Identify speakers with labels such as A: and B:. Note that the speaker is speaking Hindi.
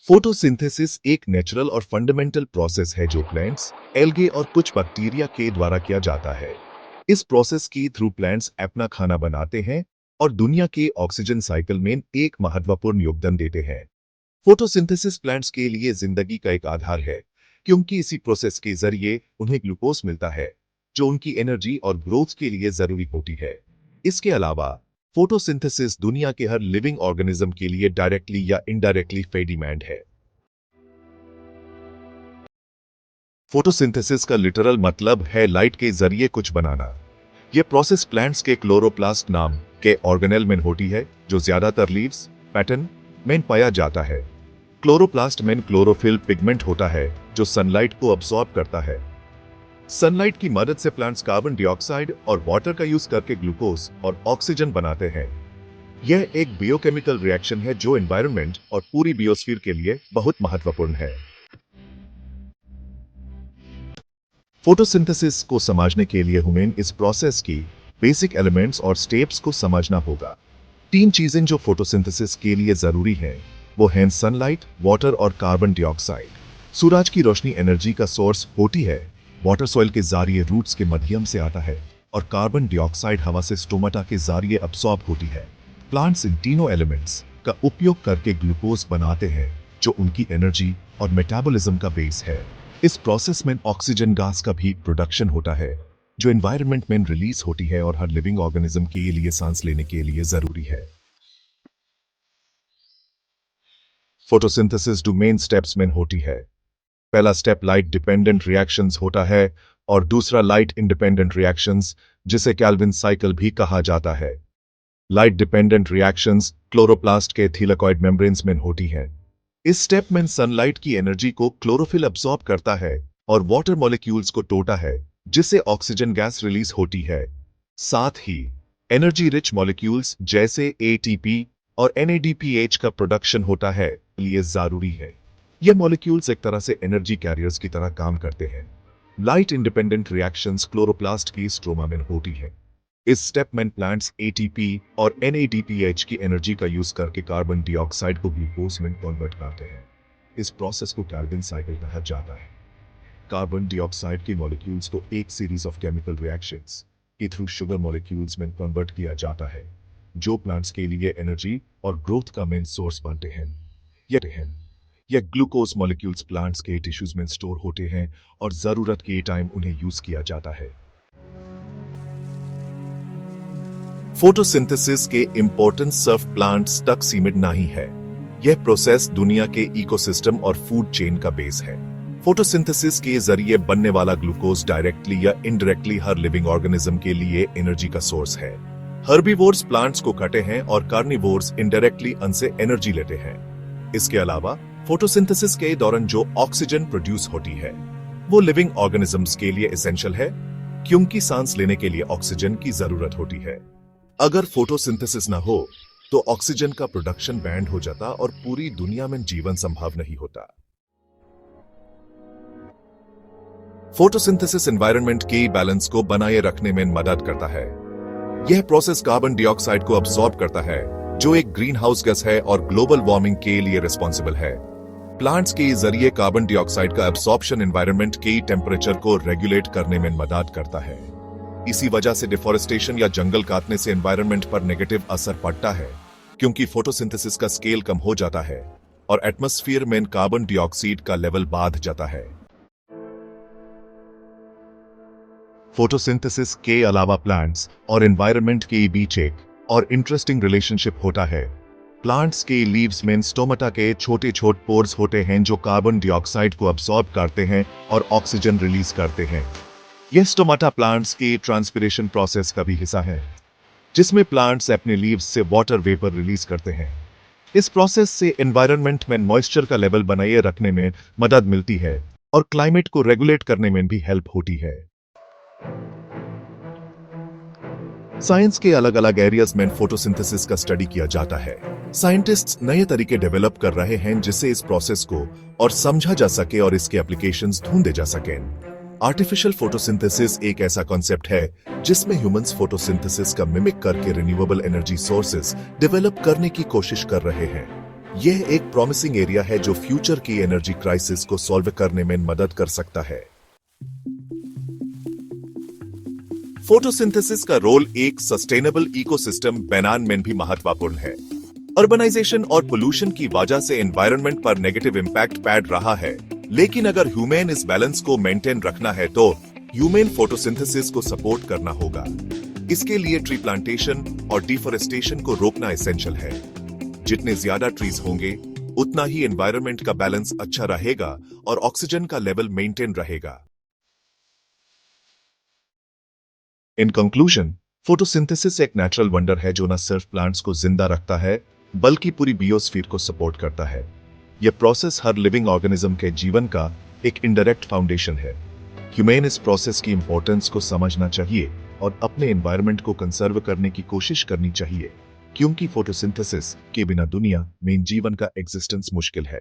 A: फोटोसिंथेसिस एक नेचुरल और फंडामेंटल प्रोसेस है जो प्लांट्स, एल्गे और कुछ बैक्टीरिया के द्वारा किया जाता है। इस प्रोसेस की थ्रू प्लांट्स अपना खाना बनाते हैं और दुनिया के ऑक्सीजन साइकिल में एक महत्वपूर्ण योगदान देते हैं। फोटोसिंथेसिस प्लांट्स के लिए जिंदगी का एक आधार है, क्योंकि इसी प्रोसेस के जरिए उन्हें ग्लूकोज मिलता है, जो उनकी एनर्जी और ग्रोथ के लिए जरूरी होती है। इसके अलावा फोटोसिंथेसिस दुनिया के हर लिविंग ऑर्गेनिज्म के लिए डायरेक्टली या इनडायरेक्टली फेडिमेंट है। फोटोसिंथेसिस का लिटरल मतलब है लाइट के जरिए कुछ बनाना। यह प्रोसेस प्लांट्स के क्लोरोप्लास्ट नाम के ऑर्गेनेल में होती है, जो ज्यादातर लीव्स, पैटर्न में पाया जाता है। क्लोरोप्लास्ट में क्लोरोफिल पिगमेंट होता है जो सनलाइट को अब्सॉर्ब करता है। सनलाइट की मदद से प्लांट्स कार्बन डाइऑक्साइड और वाटर का यूज करके ग्लूकोज और ऑक्सीजन बनाते हैं। यह एक बायोकेमिकल रिएक्शन है जो एनवायरनमेंट और पूरी बायोस्फीयर के लिए बहुत महत्वपूर्ण है। फोटोसिंथेसिस को समझने के लिए हमें इस प्रोसेस की बेसिक एलिमेंट्स और स्टेप्स को समझना होगा। तीन चीजें जो फोटोसिंथेसिस के लिए जरूरी हैं, वो हैं सनलाइट, वाटर और कार्बन डाइऑक्साइड। सूरज की रोशनी एनर्जी का सोर्स होती है, वाटर सॉइल के जरिए रूट्स के माध्यम से आता है और कार्बन डाइऑक्साइड हवा से स्टोमाटा के जरिए अब्सॉर्ब होती है। प्लांट्स इन तीनों एलिमेंट्स का उपयोग करके ग्लूकोज बनाते हैं, जो उनकी एनर्जी और मेटाबॉलिज्म का बेस है। इस प्रोसेस में ऑक्सीजन गैस का भी प्रोडक्शन होता है, जो एनवायरनमेंट में रिलीज होती है और हर लिविंग ऑर्गेनिज्म के लिए सांस लेने के लिए जरूरी है। फोटोसिंथेसिस दो मेन स्टेप्स में होती है। पहला स्टेप लाइट डिपेंडेंट रिएक्शंस होता है और दूसरा लाइट इंडिपेंडेंट रिएक्शंस, जिसे कैल्विन साइकिल भी कहा जाता है। लाइट डिपेंडेंट रिएक्शंस क्लोरोप्लास्ट के थैलेकॉइड मेम्ब्रेन्स में होती हैं। इस स्टेप में सनलाइट की एनर्जी को क्लोरोफिल अब्सॉर्ब करता है और वाटर मॉलिक्यूल्स को तोड़ता है, जिससे ऑक्सीजन गैस रिलीज होती है। साथ ही एनर्जी रिच मॉलिक्यूल्स जैसे एटीपी और एनएडीपीएच का प्रोडक्शन होता है, ये जरूरी है। ये मॉलिक्यूल्स एक तरह से एनर्जी कैरियर्स की तरह काम करते हैं। लाइट इंडिपेंडेंट रिएक्शंस क्लोरोप्लास्ट की स्ट्रोमा में होती है। इस स्टेप में प्लांट्स एटीपी और एनएडीपीएच की एनर्जी का यूज करके कार्बन डाइऑक्साइड को ग्लूकोज में कन्वर्ट करते हैं। इस प्रोसेस को कैल्विन साइकिल कहा जाता है। कार्बन डाइऑक्साइड के मॉलिक्यूल्स को एक सीरीज ऑफ केमिकल रिएक्शंस के थ्रू शुगर मॉलिक्यूल्स में कन्वर्ट किया जाता है, जो प्लांट्स के लिए एनर्जी और ग्रोथ का मेन सोर्स बनते हैं। यह ग्लूकोज मॉलिक्यूल्स प्लांट्स के टिश्यूज में स्टोर होते हैं और जरूरत के टाइम उन्हें यूज किया जाता है। फोटोसिंथेसिस के इंपॉर्टेंस सिर्फ प्लांट्स तक सीमित नहीं है। यह प्रोसेस दुनिया के इकोसिस्टम और फूड चेन का बेस है। फोटोसिंथेसिस के जरिए बनने वाला ग्लूकोज डायरेक्टली या इनडायरेक्टली हर लिविंग ऑर्गेनिज्म के लिए एनर्जी का सोर्स है। हर्बीवोर्स प्लांट्स को खाते हैं और कार्निवोर्स इनडायरेक्टली उनसे एनर्जी लेते हैं। इसके अलावा फोटोसिंथेसिस के दौरान जो ऑक्सीजन प्रोड्यूस होती है, वो लिविंग ऑर्गेनिजम्स के लिए एसेंशियल है, क्योंकि सांस लेने के लिए ऑक्सीजन की जरूरत होती है। अगर फोटोसिंथेसिस ना हो तो ऑक्सीजन का प्रोडक्शन बैंड हो जाता और पूरी दुनिया में जीवन संभव नहीं होता। फोटोसिंथेसिस एनवायरनमेंट के बैलेंस को बनाए रखने में मदद करता है। यह प्रोसेस कार्बन डाइऑक्साइड को अब्सॉर्ब करता है, जो एक ग्रीन हाउस गैस है और ग्लोबल वार्मिंग के लिए रिस्पॉन्सिबल है। प्लांट्स के जरिए कार्बन डाइऑक्साइड का एब्सॉर्प्शन एनवायरनमेंट के टेम्परेचर को रेगुलेट करने में मदद करता है। इसी वजह से डिफोरेस्टेशन या जंगल काटने से एनवायरनमेंट पर नेगेटिव असर पड़ता है, क्योंकि फोटोसिंथेसिस का स्केल कम हो जाता है और एटमॉस्फेयर में कार्बन डाइऑक्साइड का लेवल बढ़ जाता है। फोटोसिंथेसिस के अलावा प्लांट्स और एनवायरनमेंट के बीच एक और इंटरेस्टिंग रिलेशनशिप होता है। प्लांट्स के लीव्स में स्टोमाटा के छोटे छोटे पोर्स होते हैं जो कार्बन डाइऑक्साइड को अब्सॉर्ब करते हैं और ऑक्सीजन रिलीज करते हैं। यह स्टोमाटा प्लांट्स के ट्रांसपिरेशन प्रोसेस का भी हिस्सा है, जिसमें प्लांट्स अपने लीव्स से वाटर वेपर रिलीज करते हैं। इस प्रोसेस से एनवायरनमेंट में मॉइस्चर का लेवल बनाए रखने में मदद मिलती है और क्लाइमेट को रेगुलेट करने में भी हेल्प होती है। साइंस के अलग अलग एरियाज में फोटोसिंथेसिस का स्टडी किया जाता है। साइंटिस्ट्स नए तरीके डेवलप कर रहे हैं जिससे इस प्रोसेस को और समझा जा सके और इसके एप्लीकेशंस ढूंढे जा सकें। आर्टिफिशियल फोटोसिंथेसिस एक ऐसा कॉन्सेप्ट है जिसमें ह्यूमंस फोटोसिंथेसिस का मिमिक करके रिन्यूएबल एनर्जी सोर्सेस डेवलप करने की कोशिश कर रहे हैं। यह एक प्रॉमिसिंग एरिया है जो फ्यूचर की एनर्जी क्राइसिस को सॉल्व करने में मदद कर सकता है। फोटोसिंथेसिस का रोल एक सस्टेनेबल इकोसिस्टम बनाने में भी महत्वपूर्ण है। अर्बनाइजेशन और पोल्यूशन की वजह से एनवायरनमेंट पर नेगेटिव इंपैक्ट पड़ रहा है, लेकिन अगर ह्यूमन इस बैलेंस को मेंटेन रखना है तो ह्यूमन फोटोसिंथेसिस को सपोर्ट करना होगा। इसके लिए ट्री प्लांटेशन और डिफोरेस्टेशन को रोकना एसेंशियल है। जितने ज्यादा ट्रीज होंगे उतना ही एनवायरनमेंट का बैलेंस अच्छा रहेगा और ऑक्सीजन का लेवल मेंटेन रहेगा। इन कंक्लूजन, फोटोसिंथेसिस एक नेचुरल वंडर है जो न सिर्फ प्लांट्स को जिंदा रखता है बल्कि पूरी बियोस्फीयर को सपोर्ट करता है। यह प्रोसेस हर लिविंग ऑर्गेनिज्म के जीवन का एक इनडायरेक्ट फाउंडेशन है। ह्यूमन इस प्रोसेस की इंपॉर्टेंस को समझना चाहिए और अपने एनवायरनमेंट को कंजर्व करने की कोशिश करनी चाहिए, क्योंकि फोटोसिंथेसिस के बिना दुनिया में जीवन का एग्जिस्टेंस मुश्किल है।